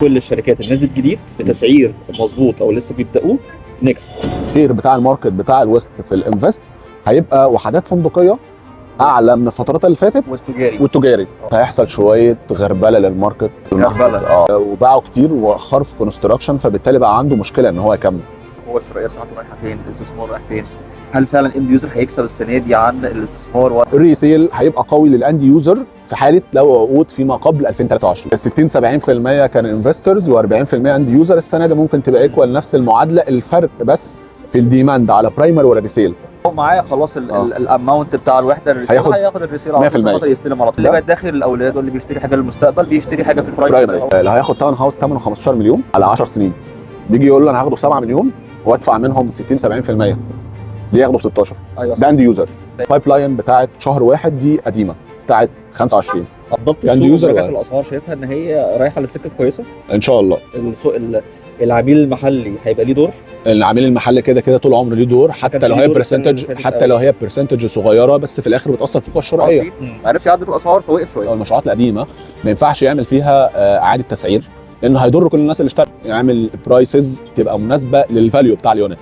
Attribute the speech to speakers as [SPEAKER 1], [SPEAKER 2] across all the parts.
[SPEAKER 1] كل الشركات اللي نزلت جديد بتسعير مظبوط او لسه بيبداوه نجح.
[SPEAKER 2] الشير بتاع الماركت بتاع الويست في الانفست هيبقى وحدات فندقيه اعلى من الفترات اللي فاتت والتجاري هيحصل شويه غربله للماركت وباعوا كتير واخروا في كونستراكشن، فبالتالي بقى عنده مشكله ان هو يكمل.
[SPEAKER 1] هو الشرعيه بتاعته رايحه فين؟ الاستثمار رايح فين؟ هل فعلا اند يوزر هيكسب السنه دي عن الاستثمار؟
[SPEAKER 2] الريسيل هيبقى قوي للاند يوزر في حاله لو عقود فيما قبل 2023. 60-70% كان انفسترز و40% اند يوزر. السنه دي ممكن تبقى ايكوال نفس المعادله، الفرق بس في الديماند على برايمر ولا ريسيل.
[SPEAKER 1] هو معايا خلاص الاماونت بتاع الوحده الريسيل هياخد الريسيل على طول خاطر يستلم على طول. اللي بقى داخل الاولاد واللي بيشتري حاجه للمستقبل بيشتري حاجه في البرايمر.
[SPEAKER 2] اللي هياخد تاون هاوس ثمنه 15 مليون على 10 سنين بيجي يقول له انا هاخده ب 7 مليون وادفع منهم 60-70%، دي ياخده ب 16.
[SPEAKER 1] ايوه
[SPEAKER 2] ده اند يوزر. البايب لاين بتاعت شهر واحد دي قديمه بتاعت 25.
[SPEAKER 1] بالضبط. السوق ورجعت الاسعار شايفها ان هي رايحه للسكه كويسه
[SPEAKER 2] ان شاء الله.
[SPEAKER 1] السوق العميل المحلي هيبقى ليه دور.
[SPEAKER 2] العميل المحلي كده كده طول عمره ليه دور، حتى لو هي برسنتج، حتى لو هي برسنتج صغيره، بس في الاخر بتاثر في القوه الشرائيه.
[SPEAKER 1] ما عرفش يعدل في الاسعار فوقف شويه.
[SPEAKER 2] المشروعات القديمه ما ينفعش يعمل فيها اعاده تسعير لانه هيضر كل الناس اللي اشترت. يعمل برايسز تبقى مناسبه للفاليو بتاع اليونت،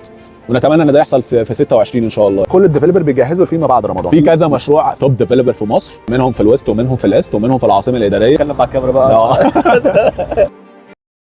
[SPEAKER 2] ونتمنى ان ده يحصل في 26 ان شاء الله. كل الديفلوبر بيجهزوا فيما بعد رمضان. في كذا مشروع توب ديفلوبر في مصر، منهم في الويست ومنهم في الاست ومنهم في العاصمه الاداريه.
[SPEAKER 1] اتكلم مع الكاميرا بقى.